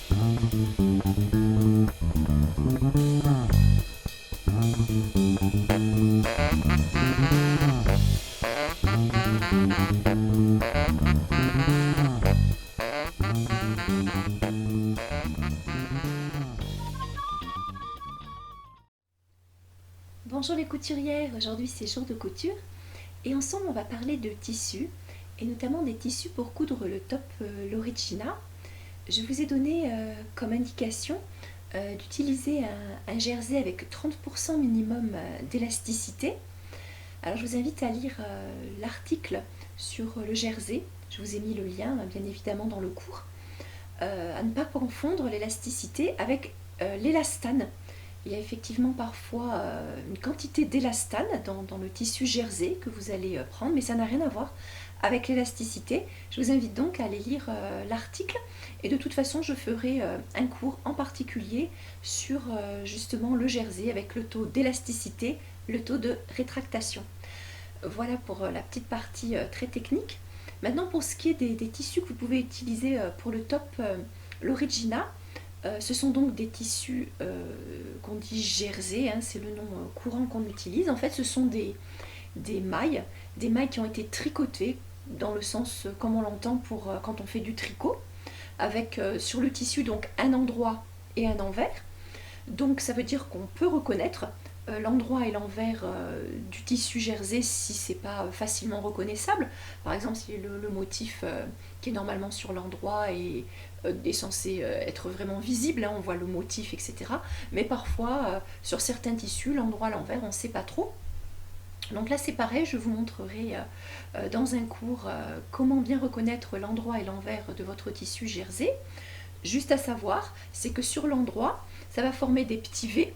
Bonjour les couturières, aujourd'hui c'est jour de couture et ensemble on va parler de tissus et notamment des tissus pour coudre le top Lorigina. Je vous ai donné comme indication d'utiliser un jersey avec 30% minimum d'élasticité. Alors je vous invite à lire l'article sur le jersey, je vous ai mis le lien bien évidemment dans le cours, à ne pas confondre l'élasticité avec l'élastane. Il y a effectivement parfois une quantité d'élastane dans le tissu jersey que vous allez prendre, mais ça n'a rien à voir avec l'élasticité. Je vous invite donc à aller lire l'article et de toute façon je ferai un cours en particulier sur justement le jersey avec le taux d'élasticité, le taux de rétractation. Voilà pour la petite partie très technique. Maintenant pour ce qui est des tissus que vous pouvez utiliser pour le top Lorigina, ce sont donc des tissus qu'on dit jersey, hein, c'est le nom courant qu'on utilise. En fait, ce sont des mailles qui ont été tricotées dans le sens comme on l'entend pour quand on fait du tricot, avec sur le tissu donc un endroit et un envers. Donc ça veut dire qu'on peut reconnaître l'endroit et l'envers du tissu jersey si c'est pas facilement reconnaissable. Par exemple, si le motif qui est normalement sur l'endroit est censé être vraiment visible, hein, on voit le motif, etc. Mais parfois, sur certains tissus, l'endroit, l'envers, on ne sait pas trop. Donc là c'est pareil, je vous montrerai dans un cours comment bien reconnaître l'endroit et l'envers de votre tissu jersey. Juste à savoir, c'est que sur l'endroit, ça va former des petits V,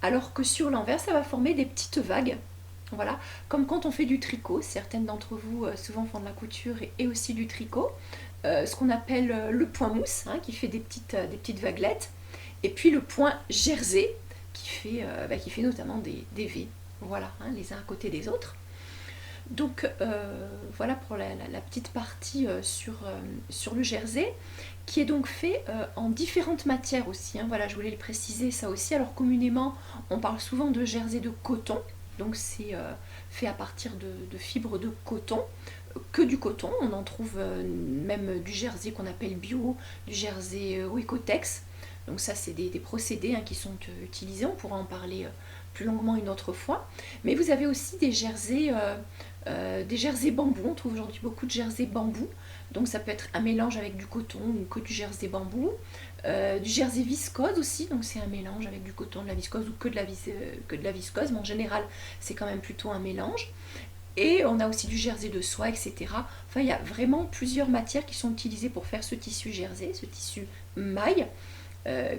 alors que sur l'envers, ça va former des petites vagues. Voilà, comme quand on fait du tricot, certaines d'entre vous souvent font de la couture et aussi du tricot, ce qu'on appelle le point mousse, hein, qui fait des petites vaguelettes, et puis le point jersey, qui fait notamment des V, voilà, hein, les uns à côté des autres. Donc voilà pour la petite partie sur le jersey, qui est donc fait en différentes matières aussi, hein. Voilà, je voulais le préciser ça aussi. Alors communément, on parle souvent de jersey de coton, donc c'est fait à partir de fibres de coton, que du coton. On en trouve même du jersey qu'on appelle bio, du jersey Wicotex. Donc ça c'est des procédés, hein, qui sont utilisés, on pourra en parler plus longuement une autre fois. Mais vous avez aussi des jerseys bambou, on trouve aujourd'hui beaucoup de jerseys bambou, donc ça peut être un mélange avec du coton ou que du jersey bambou, du jersey viscose aussi, donc c'est un mélange avec du coton, de la viscose ou que de la viscose, mais en général c'est quand même plutôt un mélange. Et on a aussi du jersey de soie, etc. Enfin, il y a vraiment plusieurs matières qui sont utilisées pour faire ce tissu jersey, ce tissu maille,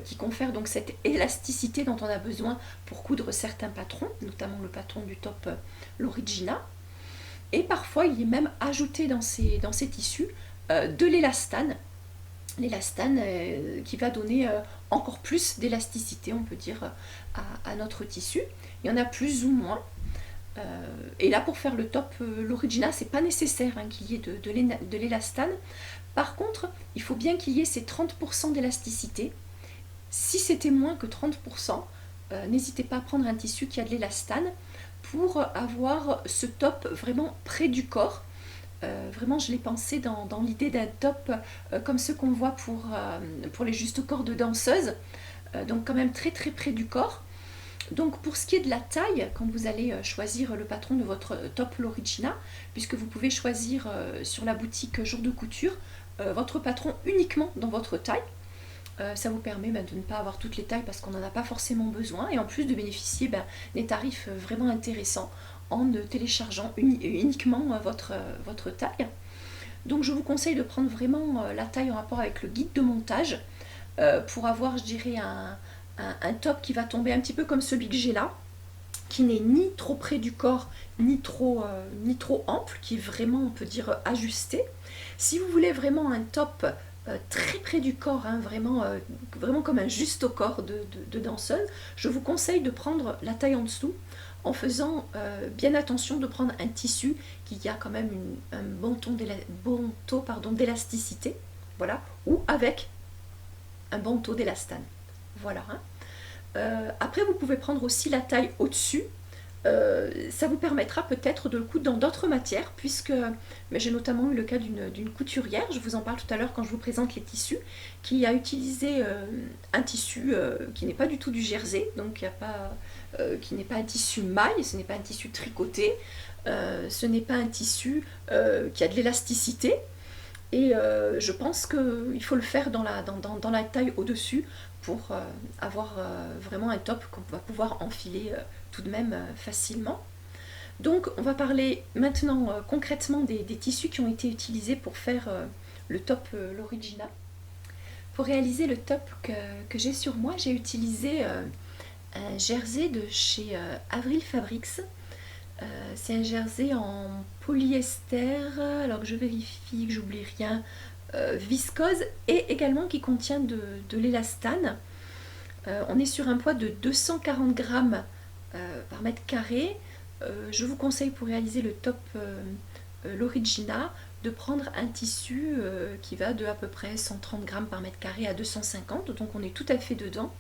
qui confère donc cette élasticité dont on a besoin pour coudre certains patrons, notamment le patron du top Lorigina. Et parfois, il est même ajouté dans ces tissus de l'élastane. L'élastane qui va donner encore plus d'élasticité, on peut dire, à notre tissu. Il y en a plus ou moins. Et là, pour faire le top Lorigina, c'est pas nécessaire, hein, qu'il y ait de l'élastane. Par contre, il faut bien qu'il y ait ces 30% d'élasticité. Si c'était moins que 30%, n'hésitez pas à prendre un tissu qui a de l'élastane pour avoir ce top vraiment près du corps. Vraiment, je l'ai pensé dans l'idée d'un top comme ceux qu'on voit pour les justes corps de danseuses, donc quand même très très près du corps. Donc pour ce qui est de la taille, quand vous allez choisir le patron de votre top Lorigina, puisque vous pouvez choisir sur la boutique Jour de Couture votre patron uniquement dans votre taille, ça vous permet de ne pas avoir toutes les tailles parce qu'on n'en a pas forcément besoin, et en plus de bénéficier des tarifs vraiment intéressants en téléchargeant uniquement votre taille. Donc je vous conseille de prendre vraiment la taille en rapport avec le guide de montage pour avoir, je dirais, un top qui va tomber un petit peu comme celui que j'ai là, qui n'est ni trop près du corps ni trop ample, qui est vraiment, on peut dire, ajusté. Si vous voulez vraiment un top très près du corps, hein, vraiment comme un juste au corps de danseuse, je vous conseille de prendre la taille en dessous, en faisant bien attention de prendre un tissu qui a quand même un bon taux d'élasticité, voilà, ou avec un bon taux d'élastane. Voilà. Hein. Après, vous pouvez prendre aussi la taille au-dessus. Ça vous permettra peut-être de le coudre dans d'autres matières, puisque j'ai notamment eu le cas d'une couturière, je vous en parle tout à l'heure quand je vous présente les tissus, qui a utilisé un tissu qui n'est pas du tout du jersey, donc qui n'est pas un tissu maille, ce n'est pas un tissu tricoté, ce n'est pas un tissu qui a de l'élasticité, et je pense qu'il faut le faire dans la taille au-dessus pour avoir vraiment un top qu'on va pouvoir enfiler tout de même facilement. Donc on va parler maintenant concrètement des tissus qui ont été utilisés pour faire le top l'Origina. Pour réaliser le top que j'ai sur moi, j'ai utilisé un jersey de chez Avril Fabrics. C'est un jersey en polyester, alors que je vérifie que j'oublie rien, viscose, et également qui contient de l'élastane. On est sur un poids de 240 grammes par mètre carré. Je vous conseille pour réaliser le top l'Origina de prendre un tissu qui va de à peu près 130 grammes par mètre carré à 250, donc on est tout à fait dedans.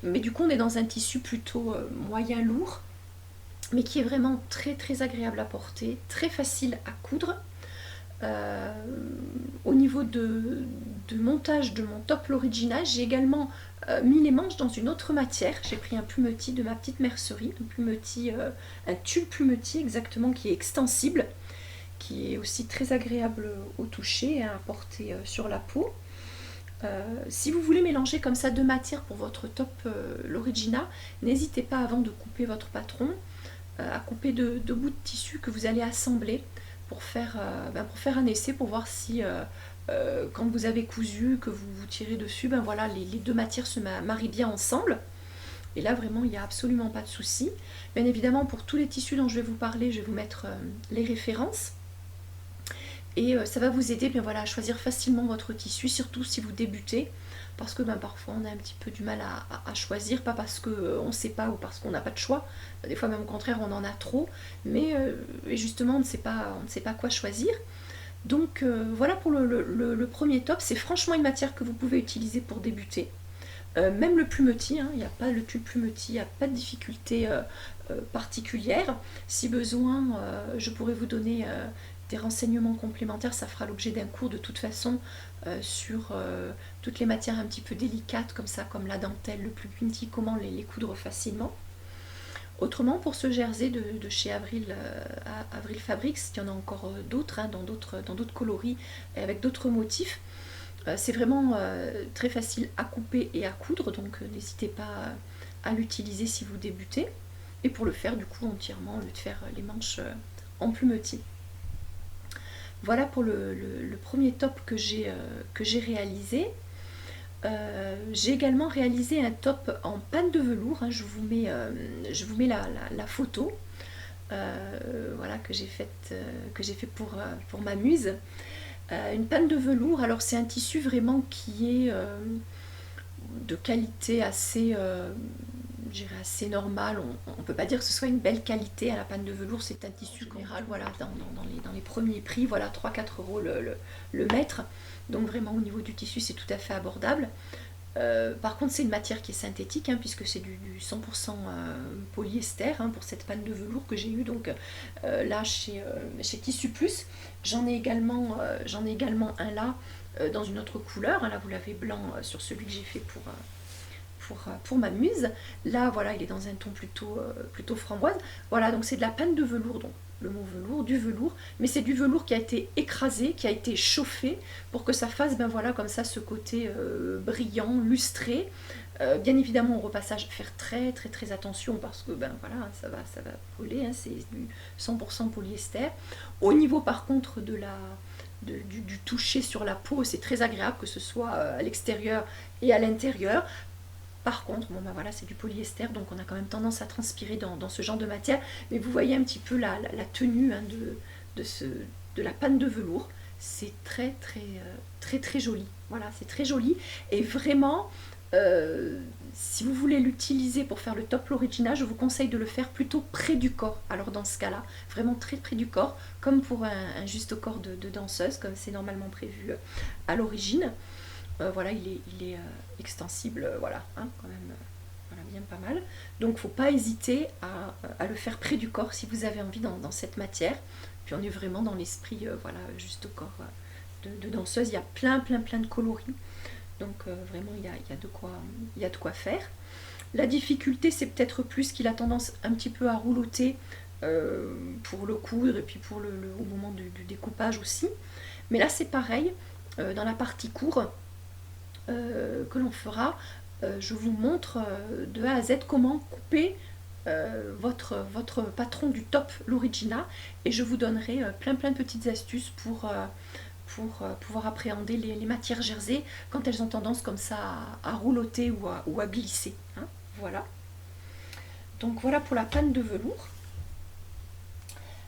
Mais du coup on est dans un tissu plutôt moyen lourd, mais qui est vraiment très très agréable à porter, très facile à coudre. Au niveau de montage de mon top l'Origina, j'ai également mis les manches dans une autre matière. J'ai pris un plumetis de ma petite mercerie, un tulle plumetis exactement, qui est extensible, qui est aussi très agréable au toucher, hein, à porter sur la peau. Si vous voulez mélanger comme ça deux matières pour votre top l'Origina, n'hésitez pas avant de couper votre patron à couper deux bouts de tissu que vous allez assembler pour faire un essai, pour voir si quand vous avez cousu, que vous tirez dessus, voilà, les deux matières se marient bien ensemble. Et là vraiment il n'y a absolument pas de souci. Bien évidemment pour tous les tissus dont je vais vous parler, je vais vous mettre les références. Et ça va vous aider voilà, à choisir facilement votre tissu, surtout si vous débutez, parce que parfois on a un petit peu du mal à choisir, pas parce qu'on ne sait pas ou parce qu'on n'a pas de choix, des fois même au contraire on en a trop, mais justement on ne sait pas quoi choisir. Donc voilà pour le premier top, c'est franchement une matière que vous pouvez utiliser pour débuter. Même le plumetis, hein, il n'y a pas le tulle plumetis, il n'y a pas de difficulté particulière. Si besoin, je pourrais vous donner des renseignements complémentaires, ça fera l'objet d'un cours de toute façon sur toutes les matières un petit peu délicates comme ça, comme la dentelle, le plumetis, comment les coudre facilement. Autrement, pour ce jersey de chez Avril Fabrics, il y en a encore d'autres, hein, dans d'autres coloris et avec d'autres motifs. C'est vraiment très facile à couper et à coudre, donc n'hésitez pas à l'utiliser si vous débutez. Et pour le faire du coup entièrement, au lieu de faire les manches en plumetis. Voilà pour le premier top que j'ai réalisé. J'ai également réalisé un top en panne de velours, hein, je vous mets la photo voilà, que j'ai fait pour ma muse. Une panne de velours, alors c'est un tissu vraiment qui est de qualité assez normale. On ne peut pas dire que ce soit une belle qualité à la panne de velours, c'est un tissu général, voilà, dans les premiers prix, voilà, 3-4 euros le mètre. Donc vraiment au niveau du tissu c'est tout à fait abordable. Par contre c'est une matière qui est synthétique, hein, puisque c'est du 100% polyester, hein, pour cette panne de velours que j'ai eu donc là chez Tissu Plus. J'en ai également un là dans une autre couleur, hein, là vous l'avez blanc sur celui que j'ai fait pour ma muse. Là voilà, il est dans un ton plutôt framboise. Voilà, donc c'est de la panne de velours, donc le mot velours, du velours, mais c'est du velours qui a été écrasé, qui a été chauffé pour que ça fasse voilà, comme ça ce côté brillant, lustré. Bien évidemment au repassage faire très très très attention parce que voilà, ça va brûler, hein, c'est du 100% polyester. Au niveau par contre du toucher sur la peau, c'est très agréable que ce soit à l'extérieur et à l'intérieur. Par contre, voilà, c'est du polyester, donc on a quand même tendance à transpirer dans ce genre de matière. Mais vous voyez un petit peu la tenue, hein, de la panne de velours. C'est très très très très joli. Voilà, c'est très joli. Et vraiment, si vous voulez l'utiliser pour faire le top l'Origina, je vous conseille de le faire plutôt près du corps. Alors dans ce cas-là, vraiment très près du corps, comme pour un juste corps de danseuse, comme c'est normalement prévu à l'origine. Voilà, il est extensible, voilà, hein, quand même, voilà, bien pas mal. Donc, faut pas hésiter à le faire près du corps si vous avez envie dans cette matière. Puis on est vraiment dans l'esprit, voilà, juste au corps de danseuse. Il y a plein de coloris. Donc vraiment, il y a de quoi faire. La difficulté, c'est peut-être plus qu'il a tendance un petit peu à rouloter pour le coudre et puis au moment du découpage aussi. Mais là, c'est pareil. Dans la partie court que l'on fera, je vous montre de A à Z comment couper votre patron du top, l'Origina, et je vous donnerai plein de petites astuces pour pouvoir appréhender les matières jersey quand elles ont tendance comme ça à rouloter ou à glisser. Hein, voilà. Donc voilà pour la panne de velours.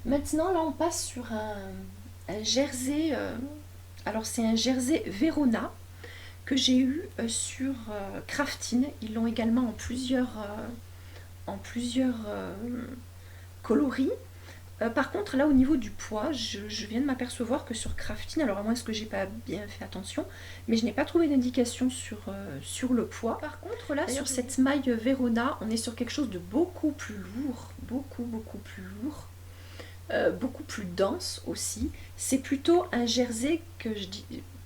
Maintenant, là, on passe sur un jersey. Alors, c'est un jersey Verona que j'ai eu sur Craftine. Ils l'ont également en plusieurs coloris. Par contre, là, au niveau du poids, je viens de m'apercevoir que sur Craftine, alors à moins que j'ai pas bien fait attention, mais je n'ai pas trouvé d'indication sur le poids. Par contre, là, sur cette maille Verona, on est sur quelque chose de beaucoup plus lourd, beaucoup plus lourd, beaucoup plus dense aussi. C'est plutôt un jersey que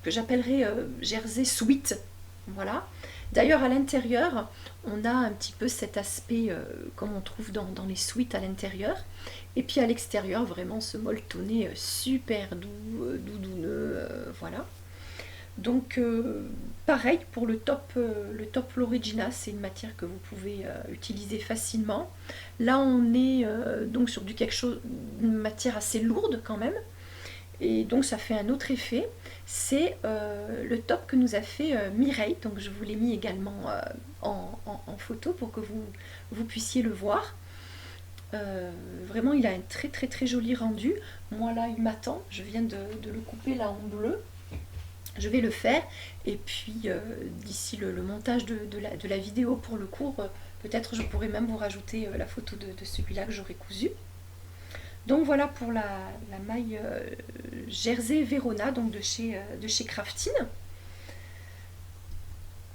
j'appellerais jersey sweat, voilà. D'ailleurs, à l'intérieur, on a un petit peu cet aspect comme on trouve dans les suites à l'intérieur. Et puis à l'extérieur, vraiment ce molletonné super doux, doudounneux, voilà. Donc pareil pour le top L'Origina, c'est une matière que vous pouvez utiliser facilement. Là on est donc sur une matière assez lourde quand même. Et donc ça fait un autre effet. C'est le top que nous a fait Mireille. Donc je vous l'ai mis également en photo pour que vous puissiez le voir. Vraiment il a un très joli rendu. Moi là il m'attend, je viens de le couper là en bleu. Je vais le faire et puis d'ici le montage de la vidéo pour le cours, peut-être je pourrais même vous rajouter la photo de celui-là que j'aurais cousu. Donc voilà pour la maille Jersey Verona, donc de chez Craftine.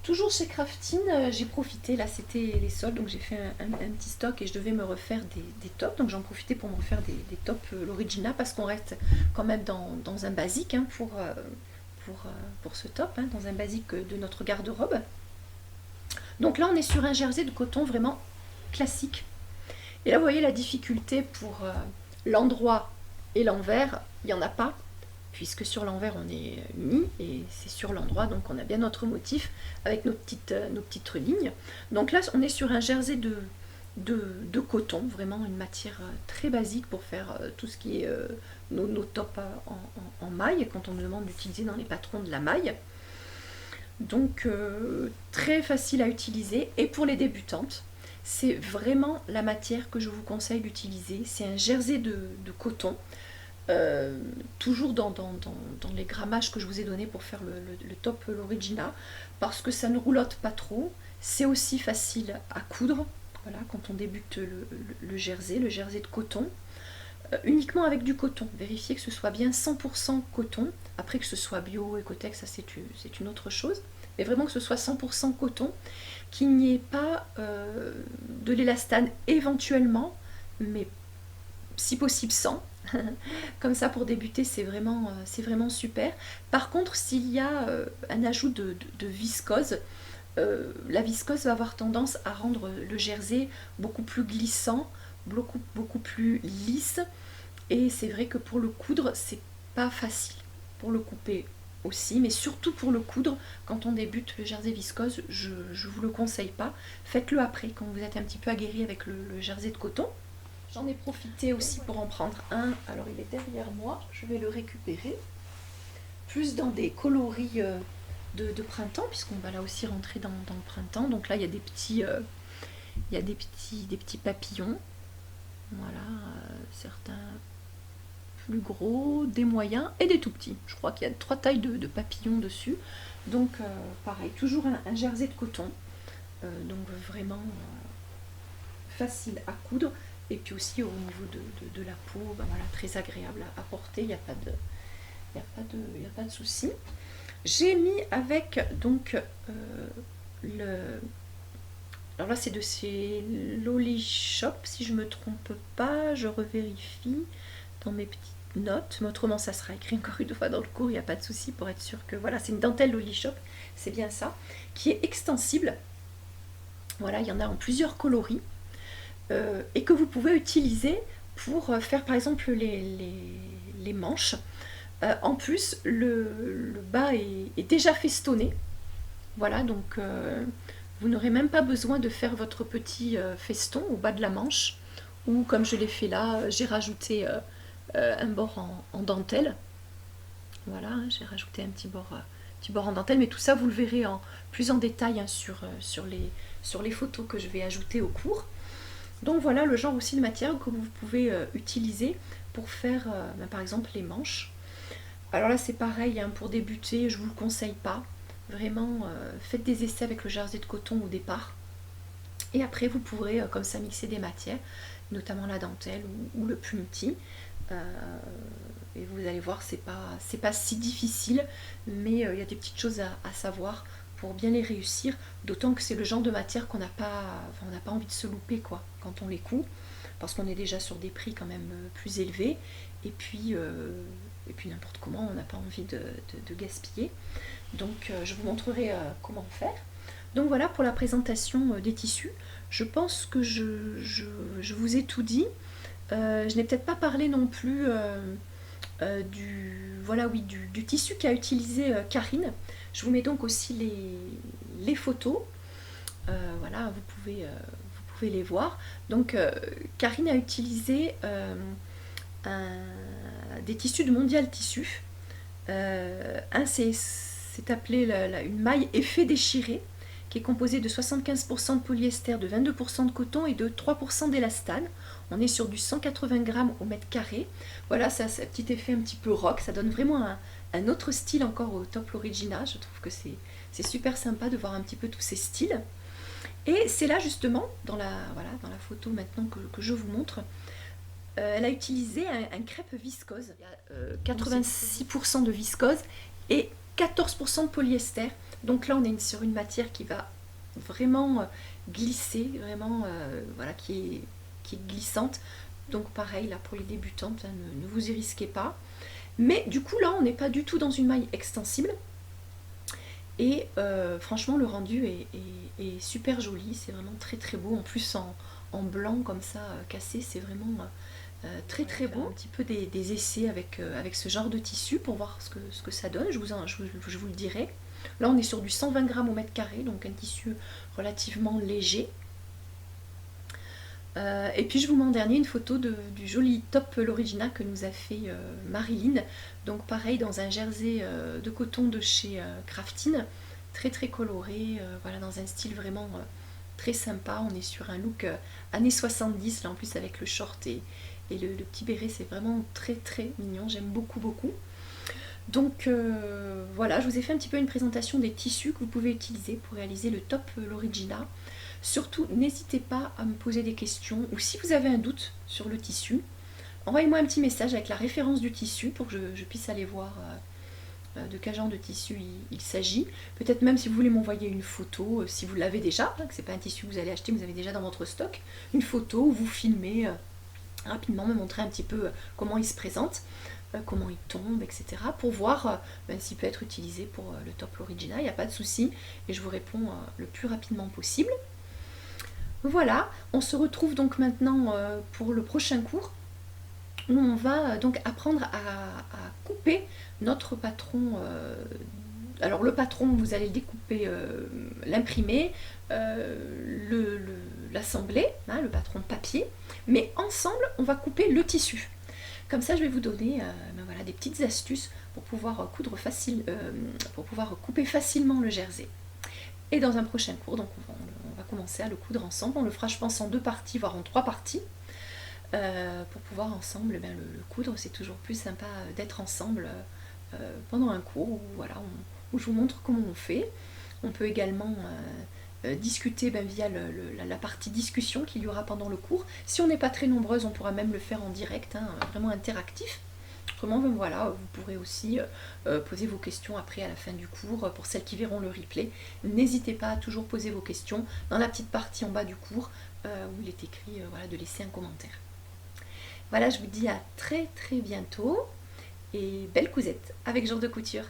Toujours chez Craftine, j'ai profité, là c'était les soldes, donc j'ai fait un petit stock et je devais me refaire des tops, donc j'en profitais pour me refaire des tops l'Origina parce qu'on reste quand même dans un basique hein, pour ce top, hein, dans un basique de notre garde-robe. Donc là on est sur un jersey de coton vraiment classique. Et là vous voyez la difficulté pour l'endroit et l'envers, il n'y en a pas, puisque sur l'envers on est uni et c'est sur l'endroit, donc on a bien notre motif avec nos petites lignes. Donc là on est sur un jersey de coton, vraiment une matière très basique pour faire tout ce qui est nos tops en maille, quand on nous demande d'utiliser dans les patrons de la maille. Donc très facile à utiliser, et pour les débutantes, c'est vraiment la matière que je vous conseille d'utiliser. C'est un jersey de coton, toujours dans les grammages que je vous ai donnés pour faire le top l'Origina, parce que ça ne roulotte pas trop, c'est aussi facile à coudre, voilà, quand on débute le jersey de coton, uniquement avec du coton, vérifiez que ce soit bien 100% coton, après que ce soit bio, Écotex, ça c'est une autre chose, mais vraiment que ce soit 100% coton, qu'il n'y ait pas de l'élastane éventuellement, mais si possible sans. Comme ça pour débuter c'est vraiment super. Par contre s'il y a un ajout de viscose, la viscose va avoir tendance à rendre le jersey beaucoup plus glissant, beaucoup plus lisse, et c'est vrai que pour le coudre c'est pas facile, pour le couper aussi, mais surtout pour le coudre quand on débute le jersey viscose, je vous le conseille pas, faites-le après quand vous êtes un petit peu aguerri avec le jersey de coton. J'en ai profité aussi pour en prendre un, alors il est derrière moi, je vais le récupérer, plus dans des coloris de printemps, puisqu'on va là aussi rentrer dans le printemps. Donc là il y a des petits papillons, voilà, certains plus gros, des moyens et des tout petits. Je crois qu'il y a 3 tailles de papillons dessus. Donc pareil, toujours un jersey de coton, donc vraiment facile à coudre. Et puis aussi au niveau de la peau, ben voilà, très agréable à porter, il n'y a pas de souci. J'ai mis avec donc le... Alors là c'est de chez Loli Shop si je me trompe pas, je revérifie dans mes petites notes, mais autrement ça sera écrit encore une fois dans le cours, il n'y a pas de souci pour être sûr que voilà, c'est une dentelle Loli Shop, c'est bien ça, qui est extensible. Voilà, il y en a en plusieurs coloris et que vous pouvez utiliser pour faire par exemple les manches. En plus, le bas est déjà festonné. Voilà, donc vous n'aurez même pas besoin de faire votre petit feston au bas de la manche. Ou comme je l'ai fait là, j'ai rajouté un bord en dentelle. Voilà, j'ai rajouté un petit bord en dentelle. Mais tout ça, vous le verrez plus en détail hein, sur les photos que je vais ajouter au cours. Donc voilà le genre aussi de matière que vous pouvez utiliser pour faire par exemple les manches. Alors là c'est pareil, hein, pour débuter, je ne vous le conseille pas. Vraiment, faites des essais avec le jersey de coton au départ. Et après vous pourrez comme ça mixer des matières, notamment la dentelle ou le plume petit. Et vous allez voir, c'est pas si difficile, mais il y a des petites choses à savoir pour bien les réussir, d'autant que c'est le genre de matière qu'on n'a pas, enfin, on n'a pas envie de se louper quoi, quand on les coud, parce qu'on est déjà sur des prix quand même plus élevés, et puis n'importe comment, on n'a pas envie de gaspiller. Donc je vous montrerai comment faire. Donc voilà pour la présentation des tissus. Je pense que je vous ai tout dit. Je n'ai peut-être pas parlé non plus du tissu qu'a utilisé Karine. Je vous mets donc aussi les photos. Voilà, vous pouvez les voir. Donc Karine a utilisé des tissus de Mondial Tissu. C'est appelé une maille effet déchiré, qui est composée de 75% de polyester, de 22% de coton et de 3% d'élastane. On est sur du 180 grammes au mètre carré. Voilà, ça a ce petit effet un petit peu rock. Ça donne vraiment un autre style encore au top Lorigina. Je trouve que c'est super sympa de voir un petit peu tous ces styles. Et c'est là justement, dans la photo maintenant que je vous montre, elle a utilisé un crêpe viscose. Il y a 86% de viscose et 14% de polyester. Donc là, on est sur une matière qui va vraiment glisser, vraiment, voilà, qui est glissante. Donc pareil, là, pour les débutantes, hein, ne vous y risquez pas. Mais du coup, là, on n'est pas du tout dans une maille extensible. Et franchement, le rendu est super joli. C'est vraiment très très beau. En plus, en blanc comme ça, cassé, c'est vraiment très très beau. Un petit peu des essais avec ce genre de tissu pour voir ce que ça donne. Je vous le dirai. Là, on est sur du 120 grammes au mètre carré, donc un tissu relativement léger. Et puis je vous mets en dernier une photo du joli top Lorigina que nous a fait Marilyn. Donc pareil, dans un jersey de coton de chez Craftine, très très coloré, voilà, dans un style vraiment très sympa. On est sur un look années 70, là en plus avec le short et le petit béret, c'est vraiment très très mignon, j'aime beaucoup beaucoup. Donc voilà, je vous ai fait un petit peu une présentation des tissus que vous pouvez utiliser pour réaliser le top Lorigina. Surtout, n'hésitez pas à me poser des questions ou si vous avez un doute sur le tissu, envoyez-moi un petit message avec la référence du tissu pour que je puisse aller voir de quel genre de tissu il s'agit. Peut-être même si vous voulez m'envoyer une photo, si vous l'avez déjà, hein, que ce n'est pas un tissu que vous allez acheter, vous avez déjà dans votre stock, une photo où vous filmez rapidement, me montrer un petit peu comment il se présente, comment il tombe, etc. pour voir s'il peut être utilisé pour le top Lorigina, il n'y a pas de souci et je vous réponds le plus rapidement possible. Voilà, on se retrouve donc maintenant pour le prochain cours où on va donc apprendre à couper notre patron. Alors le patron, vous allez le découper, l'imprimer, l'assembler, hein, le patron papier, mais ensemble on va couper le tissu. Comme ça je vais vous donner voilà, des petites astuces pour pouvoir pour pouvoir couper facilement le jersey. Et dans un prochain cours, donc on va commencer à le coudre ensemble. On le fera, je pense, en 2 parties, voire en 3 parties. Pour pouvoir ensemble le coudre. C'est toujours plus sympa d'être ensemble pendant un cours où, voilà, où je vous montre comment on fait. On peut également discuter via la partie discussion qu'il y aura pendant le cours. Si on n'est pas très nombreuses, on pourra même le faire en direct, hein, vraiment interactif. enregistrement, ben voilà, vous pourrez aussi poser vos questions après à la fin du cours. Pour celles qui verront le replay, n'hésitez pas à toujours poser vos questions dans la petite partie en bas du cours où il est écrit voilà, de laisser un commentaire. Voilà, je vous dis à très très bientôt et belle cousette avec Jour de Couture.